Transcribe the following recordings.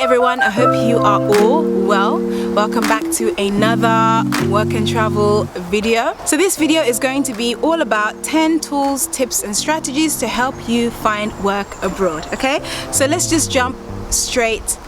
everyone, I hope you are all well. Welcome back to another work and travel video. So this video is going to be all about 10 tools, tips and strategies to help you find work abroad. Okay, so let's just jump straight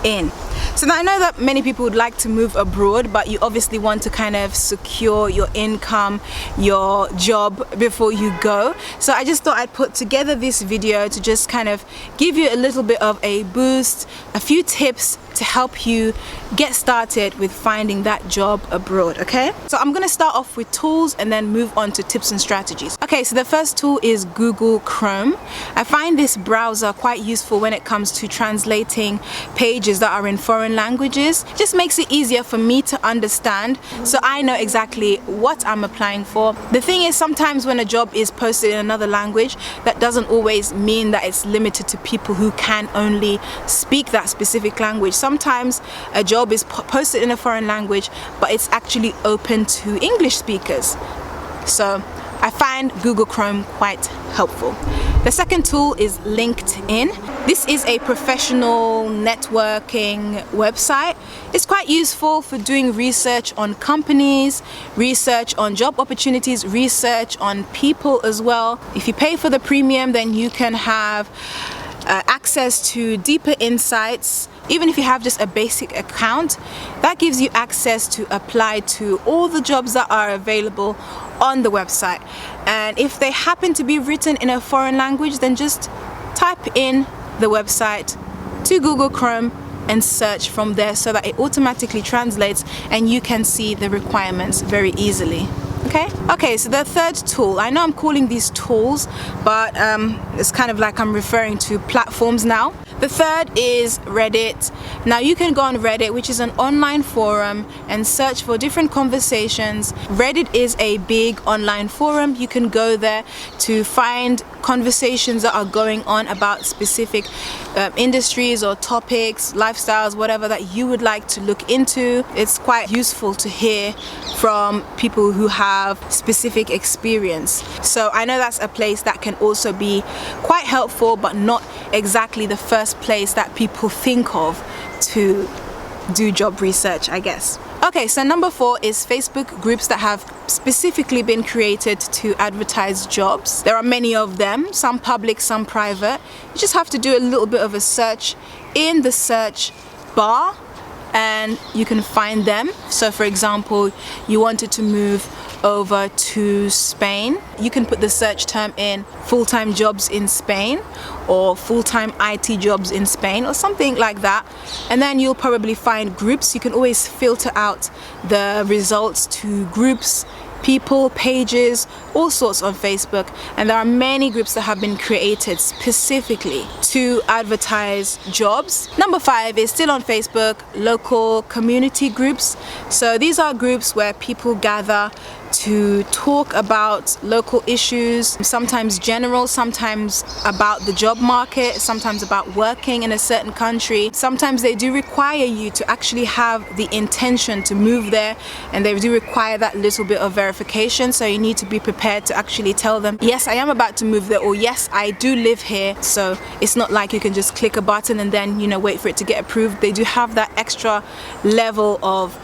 in. So now I know that many people would like to move abroad, but you obviously want to kind of secure your income, your job before you go. So I just thought I'd put together this video to just kind of give you a little bit of a boost, a few tips to help you get started with finding that job abroad. Okay, so I'm going to start off with tools and then move on to tips and strategies. Okay, so the first tool is Google Chrome. I find this browser quite useful when it comes to translating pages that are in foreign languages. It just makes it easier for me to understand, so I know exactly what I'm applying for. The thing is, sometimes when a job is posted in another language, that doesn't always mean that it's limited to people who can only speak that specific language. Sometimes a job is posted in a foreign language, but it's actually open to English speakers. So I find Google Chrome quite helpful. The second tool is LinkedIn. This is a professional networking website. It's quite useful for doing research on companies, research on job opportunities, research on people as well. If you pay for the premium, then you can have access to deeper insights. Even if you have just a basic account, that gives you access to apply to all the jobs that are available on the website. And if they happen to be written in a foreign language, then just type in the website to Google Chrome and search from there, so that it automatically translates and you can see the requirements very easily. Okay, so the third tool, I know I'm calling these tools, but it's kind of like I'm referring to platforms now. The third is Reddit. Now you can go on Reddit, which is an online forum, and search for different conversations. Reddit is a big online forum. You can go there to find conversations that are going on about specific industries or topics, lifestyles, whatever that you would like to look into. It's quite useful to hear from people who have specific experience. So I know that's a place that can also be quite helpful, but not exactly the first place that people think of to do job research, I guess. Okay, so number 4 is Facebook groups that have specifically been created to advertise jobs. There are many of them, some public, some private. You just have to do a little bit of a search in the search bar and you can find them. So for example, you wanted to move over to Spain, you can put the search term in full-time jobs in Spain or full-time IT jobs in Spain or something like that, and then you'll probably find groups. You can always filter out the results to groups, people, pages, all sorts on Facebook, and there are many groups that have been created specifically to advertise jobs. Number 5 is still on Facebook, local community groups. So these are groups where people gather to talk about local issues, sometimes general, sometimes about the job market, sometimes about working in a certain country. Sometimes they do require you to actually have the intention to move there, and they do require that little bit of verification, so you need to be prepared to actually tell them, yes, I am about to move there, or yes, I do live here. So it's not like you can just click a button and then, you know, wait for it to get approved. They do have that extra level of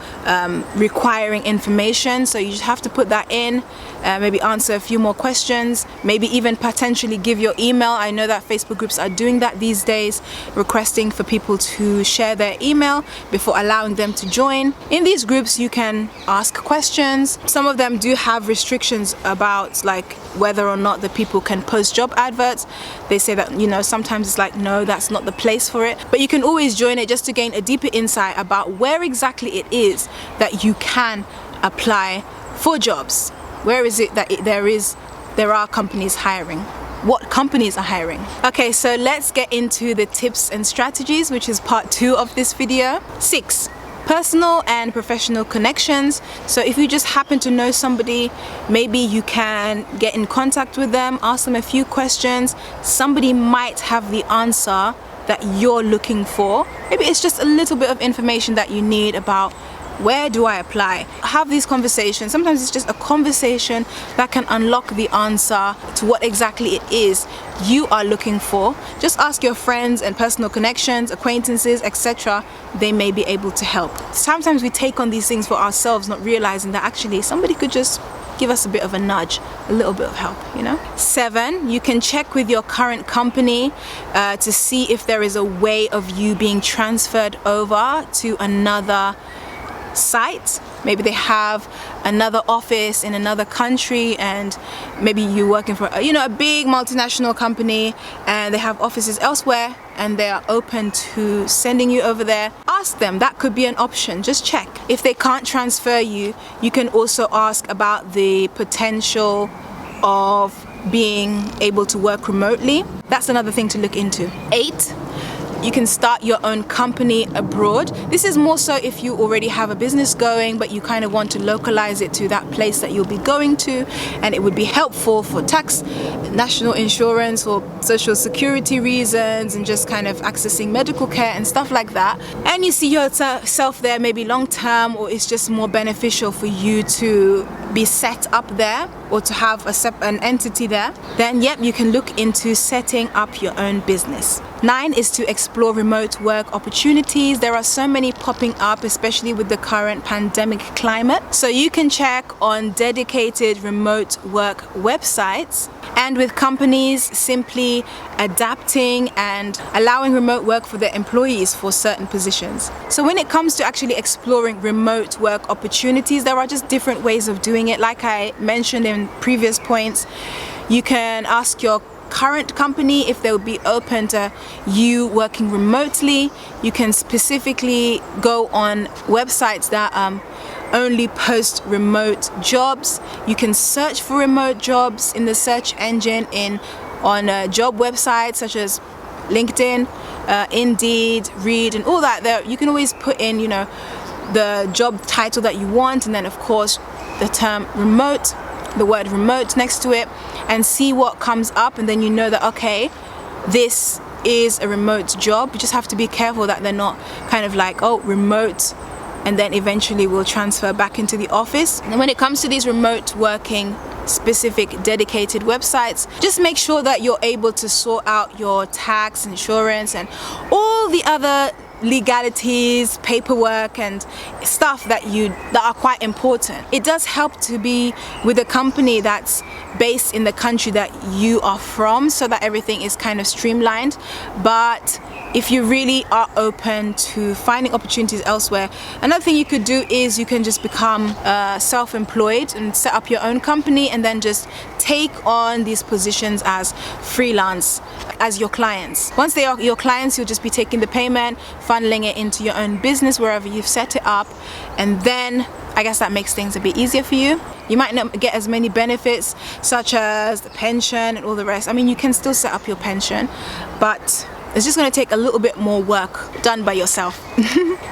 requiring information, so you just have to put that in, maybe answer a few more questions, maybe even potentially give your email. I know that Facebook groups are doing that these days, requesting for people to share their email before allowing them to join. In these groups you can ask questions. Some of them do have restrictions about like whether or not the people can post job adverts. They say that, you know, sometimes it's like, no, that's not the place for it, but you can always join it just to gain a deeper insight about where exactly it is that you can apply for jobs. Where is it that there are companies hiring? What companies are hiring? Okay, so let's get into the tips and strategies, which is part 2 of this video. 6. Personal and professional connections. So if you just happen to know somebody, maybe you can get in contact with them, ask them a few questions. Somebody might have the answer that you're looking for. Maybe it's just a little bit of information that you need about Where do I apply? Have these conversations. Sometimes it's just a conversation that can unlock the answer to what exactly it is you are looking for. Just ask your friends and personal connections, acquaintances, etc. They may be able to help. Sometimes we take on these things for ourselves, not realizing that actually somebody could just give us a bit of a nudge, a little bit of help, you know. 7, you can check with your current company to see if there is a way of you being transferred over to another site. Maybe they have another office in another country, and maybe you're working for a big multinational company and they have offices elsewhere and they are open to sending you over there. Ask them. That could be an option. Just check. If they can't transfer you, you can also ask about the potential of being able to work remotely. That's another thing to look into. 8, you can start your own company abroad. This is more so if you already have a business going, but you kind of want to localize it to that place that you'll be going to, and it would be helpful for tax, national insurance, or social security reasons, and just kind of accessing medical care and stuff like that. And you see yourself there maybe long term, or it's just more beneficial for you to be set up there or to have an entity there, then yep, you can look into setting up your own business. 9 is to explore remote work opportunities. There are so many popping up, especially with the current pandemic climate. So you can check on dedicated remote work websites, and with companies simply adapting and allowing remote work for their employees for certain positions. So when it comes to actually exploring remote work opportunities, there are just different ways of doing it. Like I mentioned in previous points, you can ask your current company if they would be open to you working remotely. You can specifically go on websites that only post remote jobs. You can search for remote jobs in the search engine on job websites such as LinkedIn, Indeed, Reed, and all that. There you can always put in the job title that you want, and then of course the term remote, the word remote next to it, and see what comes up, and then you know that okay, this is a remote job. You just have to be careful that they're not kind of like, oh, remote, and then eventually we'll transfer back into the office. And when it comes to these remote working specific dedicated websites, just make sure that you're able to sort out your tax, insurance, and all the other legalities, paperwork, and stuff that are quite important. It does help to be with a company that's based in the country that you are from, so that everything is kind of streamlined. But if you really are open to finding opportunities elsewhere, another thing you could do is you can just become self-employed and set up your own company, and then just take on these positions as freelance as your clients. Once they are your clients, you'll just be taking the payment, funneling it into your own business wherever you've set it up, and then I guess that makes things a bit easier for you. You might not get as many benefits such as the pension and all the rest. I mean, you can still set up your pension, but it's just going to take a little bit more work done by yourself.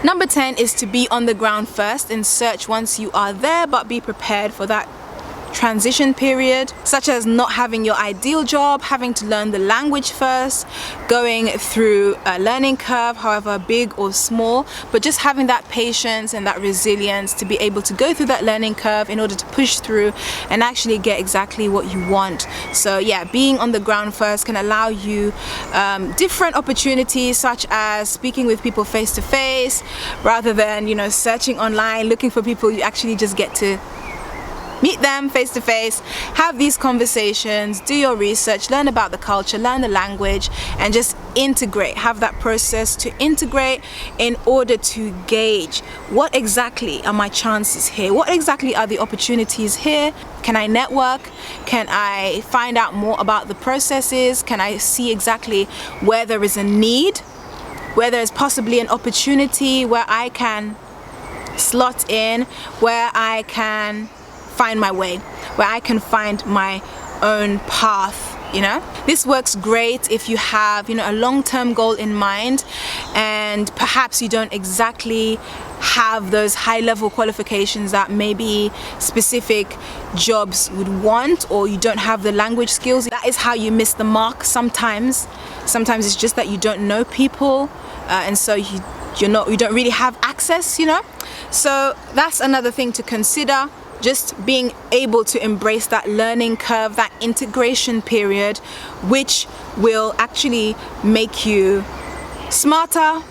Number 10 is to be on the ground first and search once you are there, but be prepared for that transition period, such as not having your ideal job, having to learn the language first, going through a learning curve, however big or small, but just having that patience and that resilience to be able to go through that learning curve in order to push through and actually get exactly what you want. So yeah, being on the ground first can allow you different opportunities, such as speaking with people face to face rather than searching online looking for people. You actually just get to meet them face to face, have these conversations, do your research, learn about the culture, learn the language, and just integrate. Have that process to integrate in order to gauge what exactly are my chances here, what exactly are the opportunities here. Can I network? Can I find out more about the processes? Can I see exactly where there is a need, where there is possibly an opportunity where I can slot in, where I can find my way, where I can find my own path. This works great if you have a long-term goal in mind, and perhaps you don't exactly have those high-level qualifications that maybe specific jobs would want, or you don't have the language skills. That is how you miss the mark sometimes. Sometimes it's just that you don't know people, and so you you don't really have access, you know. So that's another thing to consider, just being able to embrace that learning curve, that integration period, which will actually make you smarter,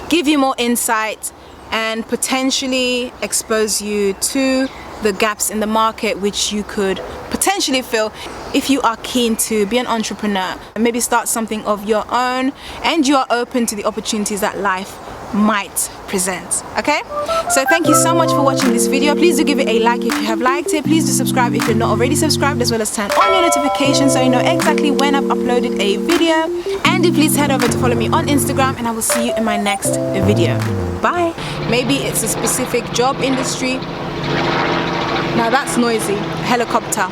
give you more insight, and potentially expose you to the gaps in the market which you could potentially fill if you are keen to be an entrepreneur and maybe start something of your own, and you are open to the opportunities that life might present. Okay, so thank you so much for watching this video. Please do give it a like if you have liked it. Please do subscribe if you're not already subscribed, as well as turn on your notifications so you know exactly when I've uploaded a video. And do please head over to follow me on Instagram, and I will see you in my next video. Bye. Maybe it's a specific job industry. Now that's noisy. Helicopter.